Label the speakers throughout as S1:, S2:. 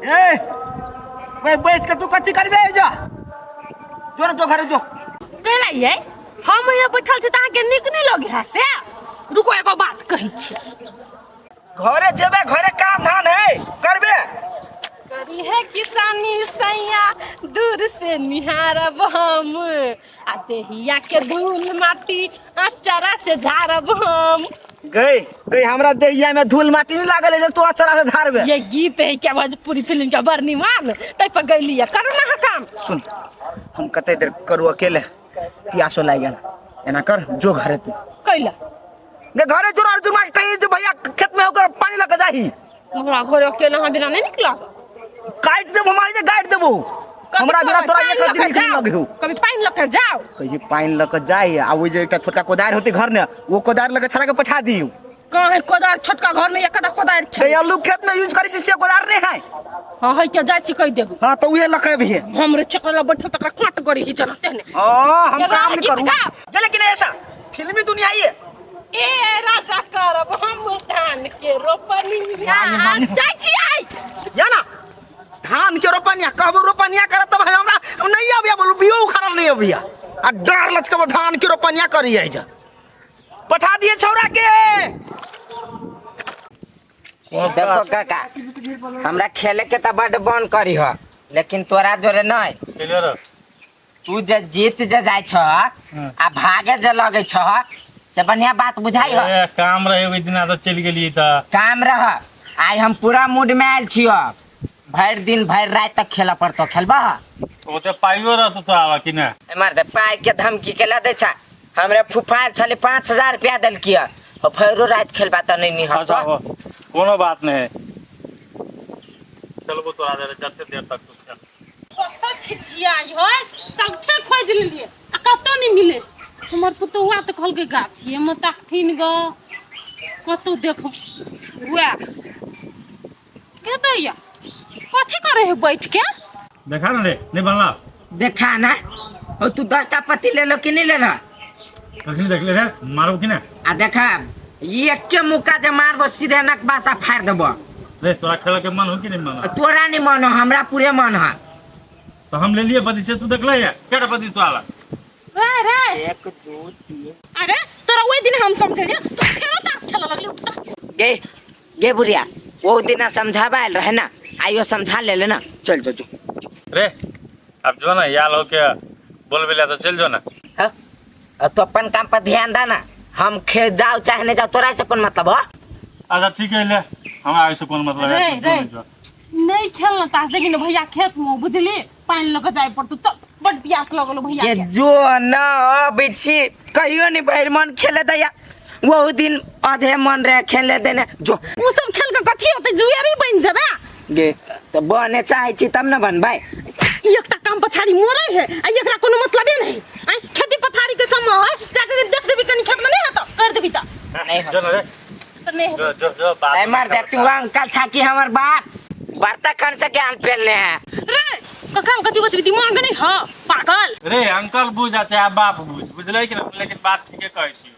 S1: ए भाई बैठ के तू कथी करबे जा जो तो घरे जो
S2: केला ये हम यहाँ बैठल छी ताके निक नहीं लगे है से रुको एगो बात कहि छी
S1: घरे जेबे घरे काम धान है करबे
S2: करी है किसानी सैया दूर से निहारब हम आ देहिया के धूल माटी अचरा से झारब हम
S1: गई गई हमरा देहिया में धूल माटी नहीं लागल है जो तू अचरा से झारबे
S2: ये गीत है क्या भोजपुरी फिल्म का बर्निमान तै पर गइली है करो ना काम
S1: सुन हम कते देर करू अकेले प्यासो लागल एना कर जो घरे तू
S2: कैला
S1: गे घरे जो अर्जुन मां कहीं जो भैया खेत में होकर पानी लगा जाही
S2: हमरा घरे अकेले हम बिना नहीं निकला
S1: काट देबो हमारे जे गाड़ देबो हमरा बिना तोरा एक दिन निकल लगे हो
S2: कभी पानी लेके जाओ
S1: कहीं पानी लेके जाई आ वो जो एकटा छोटका कोदार होते घर में वो कोदार लेके छड़ा के पठा दियो
S2: कहे कोदार छोटका घर में एकटा कोदार छै
S1: आलू खेत में यूज करी से कोदार नहीं है
S2: हां है के जाची कह देबो
S1: हां तो उहे लके भी
S2: हमरे चकला बैठ तक काट गड़ी ही जनते ने
S1: हम काम नहीं करू ये लेकिन ऐसा फिल्मी दुनिया ये
S2: ए राजा करब हम धान के रोपनी जाय छी आई
S1: या ना धान के रोपनिया कहबो रोपनिया करत तब हमरा नहीं आबिया बोलू बियो उखाड़ल नहीं आबिया आ डर लचकब धान के रोपनिया करी जाई जा पठा दिए छौरा के
S3: देखो काका हमरा खेले के त बड़ बन करी ह लेकिन तोरा जोरे नहीं तू जे जीत जे जाय छ आ भागे जे लगे छ से बढ़िया बात बुझाई ह
S4: काम रहे ओइ दिन तो चल गेली त
S3: काम रह आज हम पूरा मूड में आयल छियो भर दिन भर रात तक खेला पड़तो खेलबा
S4: ओ ते पाइयो रहत तो आवा कि ना
S3: मार दे पाई के धमकी केला दे छ हमरे फुफा छले 5000 रुपया दल किया और फेरो रात खेलबा त नहीं ह
S4: अच्छा कोनो बात नहीं चलो तो आ जा जते देर तक तो खेल
S2: कतो छिछिया हो सबठे खोज लेलिए आ कतो नहीं मिले हमर पुतौआ त कहल के गाछी में तखिन ग कतो देखो हुआ के दैया कथी करे है बैठ के
S4: देखा ना रे नहीं बनला
S3: देखा ना और तू 10टा पत्ती ले लो कि नहीं ले लो
S4: कखनी देख ले रे मारो कि ना
S3: आ देखा ये के मुका जे मारबो सीधे नक बासा फाड़ देबो
S4: रे तोरा खेल के मन हो कि नहीं मन
S3: तोरा नहीं मन हो हमरा पूरे मन है
S4: तो हम ले लिए पति से तू देख ले या केटा पति तो आला
S2: रे
S3: 1 2 3
S2: अरे तोरा ओइ दिन हम समझे तू फेरो ताश खेला लगली
S3: गे गे बुढ़िया वो दिन समझावा रहे ना आइयो समझा ले लेना चल जो
S4: रे अब जो ना याल हो के बोल बेला तो चल जो ना
S3: हाँ? तो अपन काम पर ध्यान देना हम खेत जाओ चाहे नहीं जाओ तोरा से कौन मतलब हो
S4: अच्छा ठीक है ले हम आए से कौन मतलब
S2: रे
S4: है
S2: नहीं खेलना ताश लेकिन भैया खेत में बुझली पानी लग जाए पर तू चल बड़ प्यास लगल भैया
S3: ये जो ना बिछी कहियो नहीं भैर मन खेले दया वो दिन आधे मन रहे खेले देने जो
S2: वो सब खेल के कथी होते जुएरी बन जाबे
S3: गे तो बने चाहे छी तब न बन भाई
S2: एकटा काम पछाड़ी मोरे है आ एकरा कोनो मतलब नहीं आ खेती पथारी के समय है जाके देख देबी कनी खेत में नहीं होता कर देबी त
S3: नहीं हो
S4: जो ना रे
S2: तो नहीं हो
S4: जो बात
S3: ए मर दे तू अंकल छाकी हमर बाप बर्ता खन से ज्ञान फैलने हैं
S2: रे कका कथी बचबी दिमाग नहीं ह पागल
S4: रे अंकल बुझ जाते हैं बाप बुझ बुझले कि ना लेकिन बात ठीक है कहै छी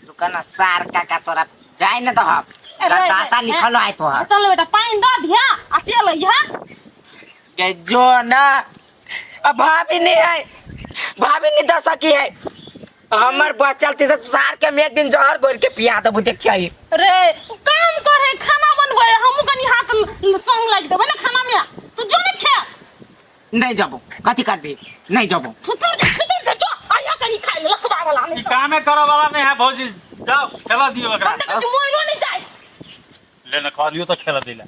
S3: दुकान सार काका तोरा जाय न तो हम दासा लिखल है तो
S2: चल बेटा पानी द दिया आ चल यहाँ
S3: के जो ना अब भाभी नहीं है भाभी नहीं दस सकी है हमर बस चलती तो सार के में एक दिन जहर घोर के पिया दबु देख चाहिए
S2: रे काम करे खाना बनबे हमहु कनी हाथ संग लाग देबे ना खाना में तू जो नहीं खे
S3: नहीं जाबो कथी करबी नहीं जाबो
S2: छुतर जो आया कनी खाई लखबा वाला
S4: ई कामे करे वाला नहीं है भौजी जाओ खेला दियो एकरा
S2: हम तो मोइरो नहीं जाए
S4: ले ना खा लियो तो खेला दिला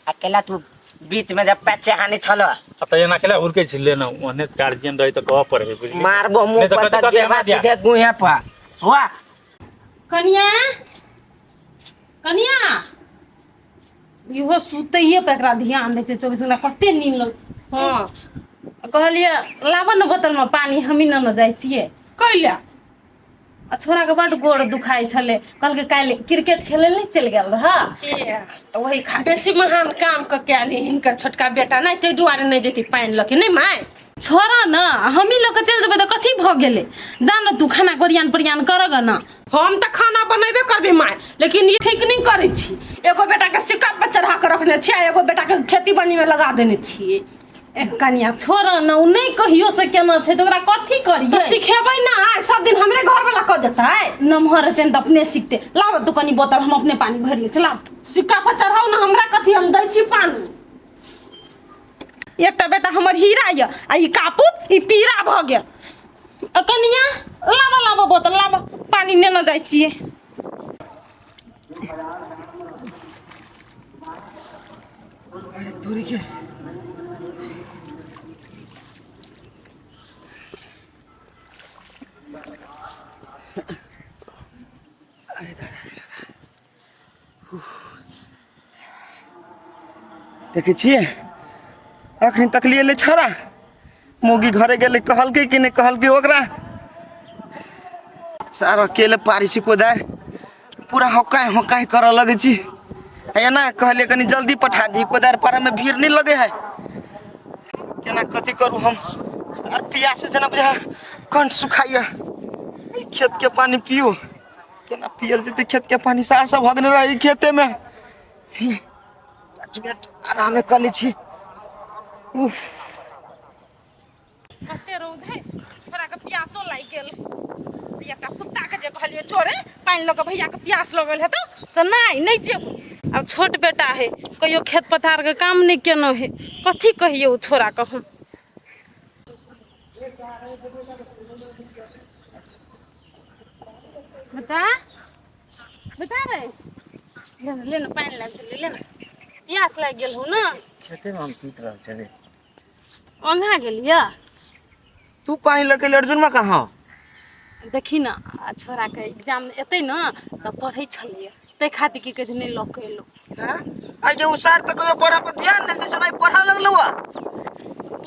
S3: अकेला तू बीच में जब पैचे हानि छलो
S4: त एना केला उरके छिले न ओने गार्जियन रही त कह पड़े बुझली
S3: मारबो मुंह पर तक देवा सीधे गुहे पर हुआ
S2: कनिया कनिया इहो सुतइए पे एकरा ध्यान दे छै 24 घंटा कते नींद लग हां कहलिए लाबो न बोतल में पानी हमी न जाय छिए कइला आ छोरा के बड़ गोड़ दुखाई छले कल के काल क्रिकेट खेले नहीं चल गेल रहा तो वही खा बेसी महान काम क के आली हिनकर छोटका बेटा नहीं ते दुआरे नहीं जेती पानी लके नहीं माय छोरा न हमी लोग के चल जेबे त कथी भ गेले जान तू खाना गरियान करग न हम त खाना बनेबे करबे माय लेकिन ये ठीक नहीं करे छी एगो बेटा के सिक्का पर चढ़ा के रखने छियै एगो बेटा के खेती बाड़ी में लगा देने छियै कनिया छोड़ न उ नहीं कहियो से केना छै त ओकरा कथी करियै तो सिखेबै ना आइ सब दिन हमरे घर वाला क देतै नमहर रहतै त अपने सीखते लाव तू कनी बोतल हम अपने पानी भर ले चला सिक्का पर चढ़ाओ ना हमरा कथी हम दै छी पानी एकटा बेटा हमर हीरा य आ ई कापूत ई पीरा भ गेल कनिया लाव बोतल लाव पानी ने न जाइ छियै
S1: अरे तोरी के देखे छिए अखन तक लिए छड़ा मोगी घरे गेले कहलके कि नहीं कहलके ओकरा सारा अकेले पारी छी कोदार पूरा होकाय कर लगे छी है ना कहले कनी जल्दी पठा दी कोदार पारा में भीड़ नहीं लगे है केना कथी करू हम सार पिया से जना बुझा कंठ सुखाइया खेत के पानी पियो केना पियल जते खेत के पानी सार सब भगने रही खेते में 5 मिनट आराम में कर ली छी
S2: कते रौदे छोरा के प्यासो लागि गेल एकटा कुत्ता के जे कहलिए चोरे पानी लग भैया के प्यास लगल हेतो त नहीं जेबो अब छोट बेटा है कहियो खेत पथार के काम नहीं केनो है कथी कहिए उ छोरा के हम बता रे ले ना पानी लाग ले ना प्यास लाग गेल हो ना
S1: खेते में हम सीख रह चले
S2: ओंघा गेलिया
S1: तू पानी लेके अर्जुन में कहाँ
S2: देखी ना छोरा के एग्जाम एते ना त पढ़ै छलिए ते खातिर की कहे नहीं लक एलो
S1: हां आ जे उसार तक पढ़ा पर ध्यान नहीं दे सुनाई पढ़ा लगलो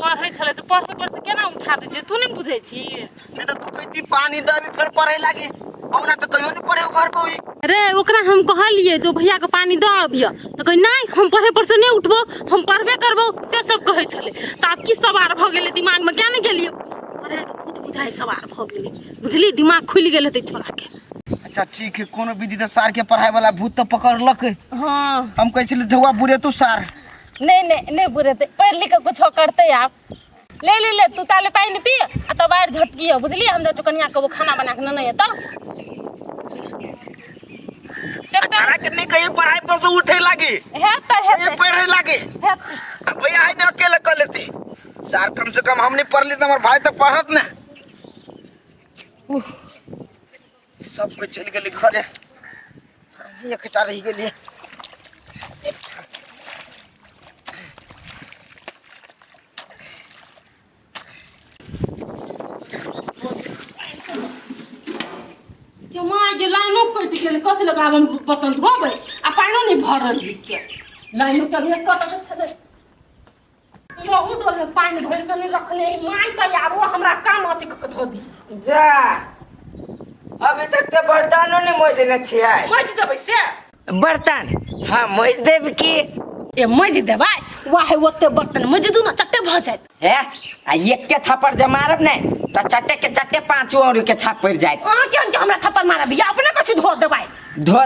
S2: पढ़ै छले त पढ़ै पर से केना उठा दे तू नहीं बुझै छी
S1: नहीं तो तू कहती पानी दबी फिर पढ़े लागी हमरा तो कहियो नहीं पढ़े घर पे हुई
S2: अरे ओकरा हम कहलिए जो भैया के पानी द अबिया त कहि नहीं हम पढ़े पर से नहीं उठबो हम पढ़बे करबो से सब कहै छले त अब की सवार भ गेले दिमाग में क्या नहीं गेलियो अरे के खुद बुझाई सवार भ गेले बुझली दिमाग खुल गेल हेतै छोरा के
S1: अच्छा ठीक है कोनो विधि तो सार के पढ़ाई वाला भूत तो पकड़ लक
S2: हां
S1: हम कहै छी ढौआ बुरे तू सार
S2: नहीं बुरे ते पढ़ लिख के कुछ करते आप ले तू ताले पानी पी आ तो बाहर झटकियो बुझली हम जो कनिया के वो खाना बना के नहीं है तो
S1: तारा के नहीं कहीं पढ़ाई पर से उठे लागे
S2: है तो है
S1: ये पढ़े लागे
S2: है
S1: अब भैया है ना अकेले कर लेती सार कम से कम हम नहीं पढ़ ली तो हमारे भाई तो पढ़त ना सब कुछ चल गए घरे हम एकटा रह गेलिए
S2: के मां जे लाइनो कट गेल कथि लगावन बटन धोबै आ पानो नहीं भरल ही के लाइनो के एक कट छले यो उडल पानी भर के नहीं रखले मां त यारो हमरा काम अति के धो दी
S3: जा अभी तक तो बर्तनों नहीं मोजने छियै
S2: मज देबै से
S3: बर्तन हाँ मोज देब की
S2: ए मज देबै वाह ओते बर्तन मज दू ना चट्टे भ जात
S3: है आ एक के थप्पड़ जे मारब नहीं तो चट्टे के चट्टे 5 और के छाप पड़ जाए
S2: अहाँ केन के हमरा थप्पड़ मारब या अपने कछु धो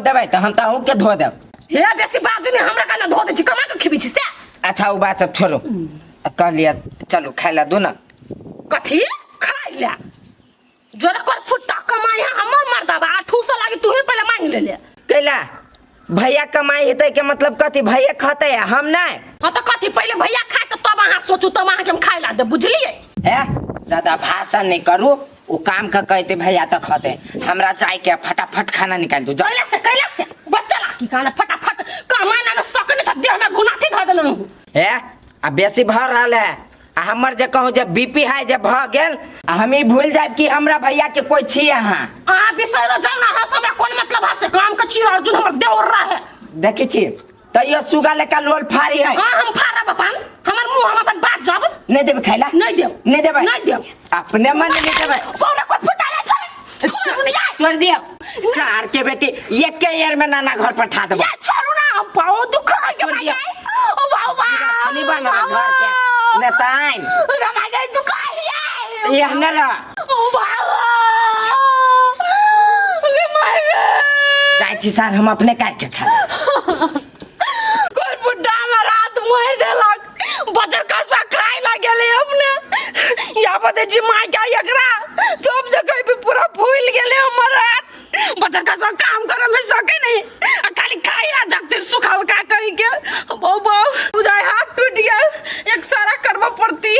S2: देबै
S3: तो हम ताऊ के धो देब
S2: हे बेसी बाजू नहीं हमरा कना धो दे छी कमा के खिबी छी से
S3: अच्छा वो बात सब छोड़ो कह लिया चलो खाइला दो ना
S2: कथी खाइला जरा कर फुट्टा कमाई हमर मर्दाबा 800 लागे तू ही पहले मांग ले ले
S3: कैला भैया कमाई हेतै के मतलब कथी भैया खते हम नहीं
S2: हां तो कथी पहले भैया खा त तब अहाँ सोचू तब अहाँ के हम खाइला दे बुझलिए
S3: है ज्यादा भाषण नहीं करू वो काम का कहते भैया तो खते हमरा चाय के फटाफट खाना निकाल दो
S2: कैला से बच्चा ला की खाना फटाफट कमाना में सकने छ देह में गुनाठी ध देलन
S3: है आ बेसी भर रहल है आ हमर जे कहूं जे बीपी हाई जे भ गेल आ हम ही भूल जाब कि हमरा भैया के कोई छी अहाँ
S2: अहाँ बिसर जाऊ ना हां हमरा कोन मतलब है से काम के छी अर्जुन हमर देवर रहे
S3: देखी छी तैयो सुगा लेका लोल फारी है
S2: हां हम फारा बपान हमर मुंह हम अपन बात जब
S3: नहीं देब खाइला
S2: नहीं देब
S3: अपने मन नहीं देबै
S2: पूरा को फुटा रे चल
S3: छोड़ दियो सार के बेटी एक के यार में नाना घर पर ठा देबो
S2: या छोड़ू ना पाओ दुख है के भाई ओ बाबा
S3: नहीं बना घर के नेताइन
S2: रमा गई दुख है
S3: ये हनरा
S2: ओ बाबा रे माय
S3: जाई छी सार हम अपने काट के खा
S2: कोई बुड्ढा बजर कसवा खाए लागेले हमने या पते जी मां क्या एकरा सब जगह पे पूरा फूल गेले हमर हाथ बजर कसवा काम करे में सके नहीं खाली खाई ना जगते सुखाल का कहीं के बाबा बुझाए हाथ टूट गया एक सारा करवा पड़ती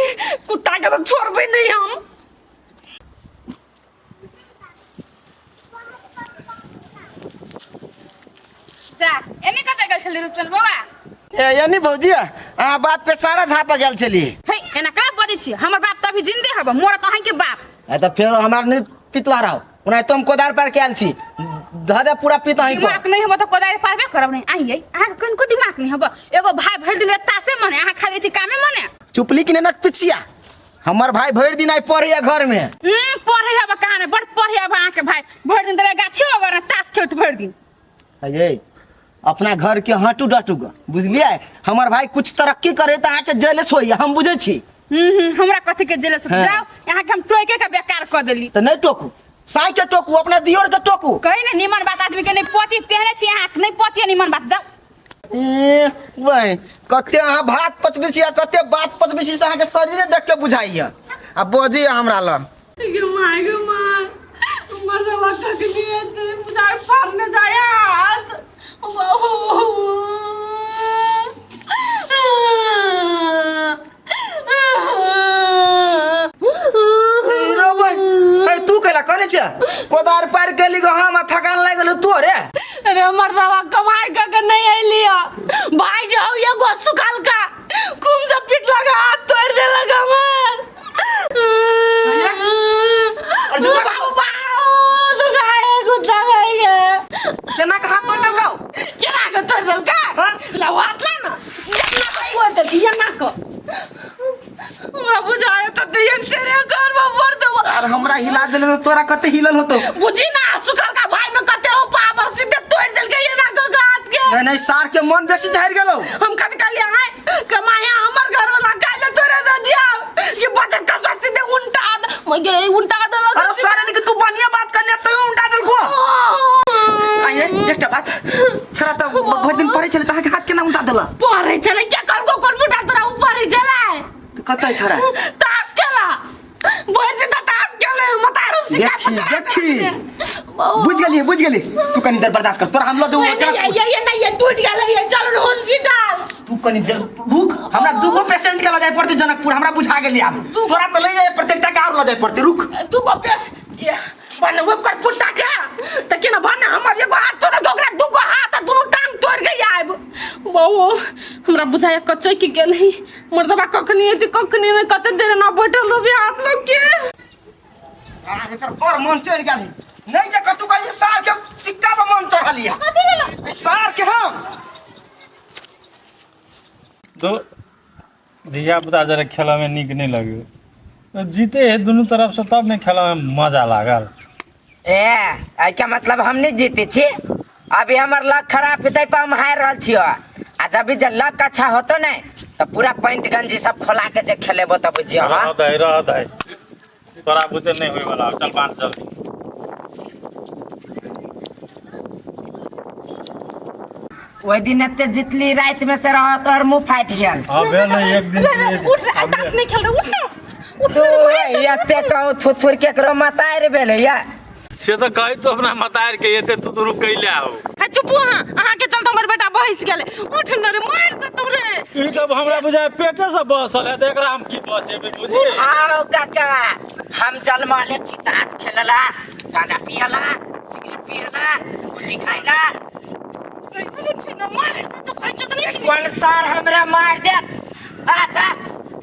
S2: कुत्ता के तो छोड़बे नहीं हम
S5: जा एने कते गेल छली रुपचन बाबा
S1: यानी भौजी अहाँ बात पे सारा झापा गेल छलिए
S5: हे एना का बजै छी हमर बाप त अभी जिंदे हबो मोर त अहाँ के बाप
S1: तो फिर हमरा नहीं पितवा रहो उन्हें तुम कोदार पर के आल छी धदे पूरा पिता ही को
S5: दिमाग नहीं हबो त कोदारी पारबे करब नहीं आइए अहाँ के कनको दिमाग नहीं हबो एगो भाई भर दिन तासे मने अहाँ खाली छी कामे मने
S1: चुपली कि नक पिछिया हमर भाई भर दिन आई पढ़े घर में
S5: पढ़े हबो कहां ने बड़ पढ़े हबो अहाँ के भाई भर दिन तेरे गाछी अगर तास खेलत भर दिन
S1: अये अपना घर के हटू डटू बुझलिए हमर भाई कुछ तरक्की करे तो आके जेलस होई हम बुझे छी
S5: हमरा कथि के जेल से जाओ यहाँ के हम टोके के बेकार कर देली
S1: तो नहीं टोकू साई के टोकू अपना दियोर के टोकू
S5: कहि ने निमन बात आदमी के नहीं पहुंची तेहने छी यहाँ नहीं पहुंची निमन बात जाओ
S1: वही कते अहाँ भात पचबे छी कते बात पचबे छी अहाँ के शरीर देख के बुझाइया आ बोझी हमरा ल
S2: गे माय मरवा के लिए ते बुझाए फाड़ने जाया हाथ
S1: तू कैला करे छ कोदार पार के ली हम थकान लाग गेल तू रे
S2: अरे मरदवा कमाई के नहीं आइलिया भाई जाओ ये गो सुखाल का कुम से पीट लगा हाथ तोड़ दे लगा मार
S1: और जो
S2: बाऊ तो गाए कुत्ता गए
S1: केना का हाथ तोड़ लगाओ
S2: केना के तोड़ दल का लवात ला ना जन्ना को वो दे ये ना को हमरा बुझाए त एक सेरे घर में भर दो
S1: और हमरा हिला देले तो तोरा कते हिलल होतो
S2: बुझी ना सुखाल का भाई में कते हो पावर सीधे तोड़ दल के ये ना को हाथ के
S1: नहीं सार के मन बेसी झड़ गेलो
S2: हम कत कर लिया है कमाया हमर घर वाला काले तोरे दे दिया ये बचत का सीधे उल्टा मगे उल्टा दे लगा
S1: अरे सारे ने तू बढ़िया बात कर ले तो उल्टा दल को आये एकटा बात छरा त भर दिन पढ़े छले त के हाथ केना उल्टा देला
S2: पढ़े छले क्या कर को कोन उठा तोरा ऊपर ही चला
S1: कतै छरा
S2: ताश खेला भर दिन ताश खेले मतारो सिखा
S1: देखी बुझ गेली तू कनी देर बर्दाश्त कर तोरा हम लो दो
S2: ये नहीं ये टूट गेले ये चलो हॉस्पिटल
S1: तू कनी देर रुक हमरा दुगो पेशेंट के ल जाय पड़ते जनकपुर हमरा बुझा गेली अब तोरा त ले जाय प्रत्येकटा के और ल जाय पड़ते रुक
S2: तू को पेश ये बन वो कर पुट्टा के त केना बन हमर एगो हाथ तोड़ दोकरा दुगो हाथ दोनों टांग तोड़ के आइब बाबू हमरा बुझाया कच्चे के गेलही मर्दबा कखनी एती कखनी न कते देर ना बैठल हो हाथ लोग के
S1: आ एकर पर मन चढ़ गेली नहीं जे कतु का ये सार के सिक्का पे मन चढ़लिया
S2: कथि भेला
S1: सार के हम
S4: तो धिया पुता जरा खेला में निक नहीं लगे तो जीते है दोनों तरफ से तब नहीं खेला में मजा लागल
S3: ए क्या मतलब हम नहीं जीते छी अभी हमार लक खराब होते पर हम हार रहल छियो आ जब भी लक अच्छा होतो नहीं तो पूरा पैंट गंजी सब खोला के जे खेलेबो तब बुझियो
S4: रहत है तोरा बुते नहीं होई वाला चल बांध चल
S3: ओइ दिन एते जितली रात में से रह तोहर मुंह फाट गेल
S4: अबे नहीं एक दिन
S2: उठ रे ताश नहीं खेल रहे उठ ना
S3: तो एते कहू थुथुर केकरो मतार भेले या
S4: से तो कही तो अपना मतार के एते तू रुक कैले आओ
S2: है चुप हां अहाँ के चलतो हमर बेटा बहिस गेले उठ न रे मार दे तू रे
S4: ई तब हमरा बुझाए पेटे से बसल है तो एकरा हम की बसे में बुझी
S3: आओ काका हम जल माले चितास खेलला गांजा पियला सिगरेट पियला गुटी खाइला कौन सार हमरा मार दे आता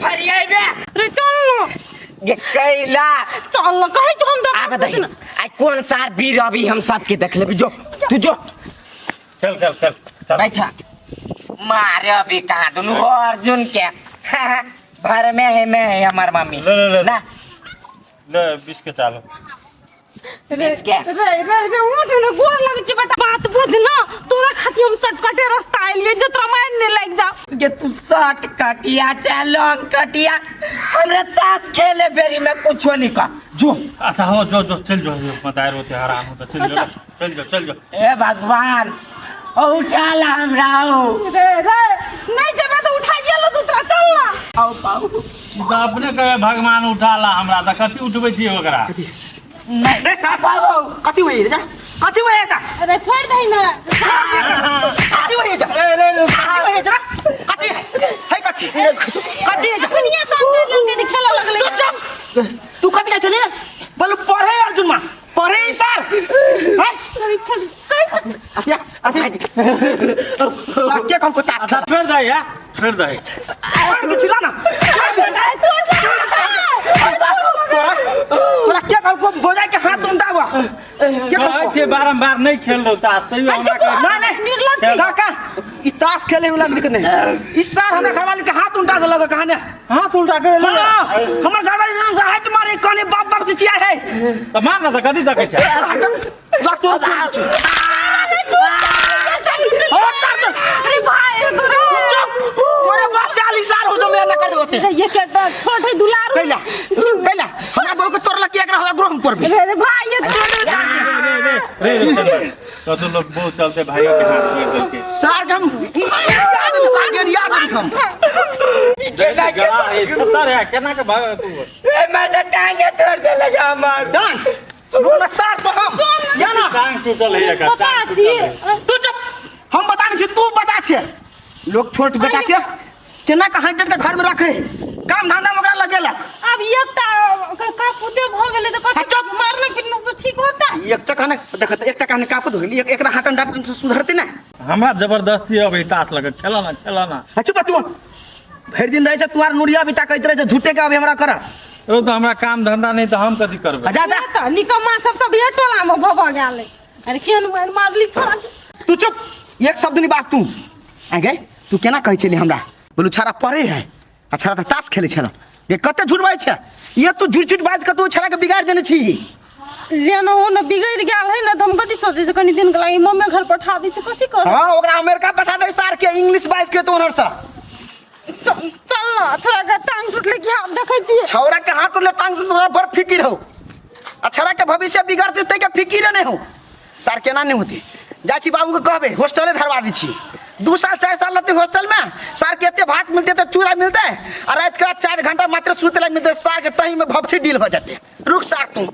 S3: फरियाबे
S2: रे चल
S3: ये कैला
S2: चल न कहि तो हम
S3: आ बताई आई कौन सार बीर अभी हम सब के देख लेबी जो तू जो
S4: खेल खेल खेल चल।
S3: बैठा मारे अभी कहाँ दुनू अर्जुन के भर में है हमार मम्मी
S4: ले।
S3: ना
S4: ले 20 के चालो
S2: रे
S3: इसके।
S2: रे उठ न गोर लग छी बेटा बात बुझ ना तोरा खाती हम शॉर्टकटे रास्ता आइलिए जे तोरा मार ने लग जाओ
S3: ये तू शॉर्ट कटिया चाहे लॉन्ग कटिया हमरे ताश खेले बेरी में कुछ नहीं का जो
S4: अच्छा हो जो जो चल जो मतार होते हराम होता चल जो
S3: ए भगवान उठा ला हमरा
S2: रे नहीं जेबे तो उठा गेलो तू चल ना
S4: तो अपने कहे भगवान उठाला हमरा त कथी उठबै छी ओकरा
S1: रे साफ आओ कथी होई रे जा कथी होई जा
S2: अरे छोड़ दही ना
S1: कथी होई जा
S4: रे
S1: कथी होई जा कथी है कथी कथी है जा
S2: दुनिया सामने लगे खेला लगले
S1: तू चुप तू कथी कहै छले बोल पढ़े अर्जुन मां पढ़े ई साल है
S2: अरे चल
S1: या क्या काम को तास
S4: अच्छा फेर दे या फेर दे
S1: छोड़ दे चिल्ला ना छोड़ दे तोरा क्या काम को भोजा के हाथ उंडा हुआ क्या
S4: कहै छे बारंबार नहीं खेल रहो तास तइयो हमरा कहे
S1: ना नहीं काका ई ताश खेले वाला निक नहीं इस साल हमरा घर वाले के हाथ उल्टा दे लगा कहां ने
S4: हाथ उल्टा के ले
S1: हमर घर वाले हाथ मारे कने बाप बाप से चिया है
S4: त मार ना त कथी तकै छै
S1: ला तो
S2: अरे भाई
S1: तोरे बस 40 साल हो जो मैं न करे होते
S2: ये क्या छोटे दुलार
S1: कैला हमरा बहु के तोरला के एकरा ग्रह हम करबे
S2: अरे भाई ये
S4: रे तो तो लोग बहुत चलते भाइयों के हाथ में करके
S1: सार हम याद हम
S4: जैसे गला रे पता रे केना के भाग तू
S3: ए मैं तो टांगे तोड़ दे लगा मार
S1: डान सुन सार तो हम या ना
S4: टांग टूटल है का
S2: पता छी
S1: तू चुप हम बता नहीं तू बता छे लोग छोट बेटा के केना का हाइट के घर में रखे काम धंधा वगैरह लगेला
S2: अब एकटा का पुते भ गेले त कथि मारने पिटने से ठीक होता
S1: एक टका ने देखत एक टका ने कापत होली एकरा हाटन डाट से सुधरते ना
S4: हमरा जबरदस्ती अब ई तास लगे खेला ना
S1: चुप तू भर दिन रहे छ तुआर नुरिया बिता कहत रहे छ झूठे का अब हमरा कर
S4: ओ तो हमरा काम धंधा नहीं तो हम कथी करबे
S1: जा जा
S2: त निकम्मा सब ये टोला में भभ गेले अरे केन मारली छोरा
S1: तू चुप एक शब्द नहीं बात तू आगे तू केना कहै छली हमरा बोलू छारा पढ़े है अच्छा त ताश खेले छल ये कते झूठ बाज छ ये तू झूठ बाज के तू छारा के बिगाड़ देने छी
S2: लेना हो न बिगड़ गेल है न त हम कथि सोचे छ कनी दिन के लागि मम्मी घर पठा दी छ कथि कर
S1: हां ओकरा अमेरिका पठा दे सार के इंग्लिश बाज के तो ओनर सा
S2: चल ना छोरा के टांग टूटले कि हम देखै छी
S1: छौरा के हाथ टूटले टांग टूटले बड़ फिकिर हो अच्छा के भविष्य बिगाड़ते ते के फिकिर नहीं हो सार केना नहीं होती जाची बाबू के कहबे हॉस्टले धरवा दी छी 2 साल 4 साल रहते हॉस्टल में सार के एते भात मिलते तो चूरा मिलते और रात का 4 घंटा मात्र सुतला मिलते सार के तही में भपठी डील हो जाते रुक सार तू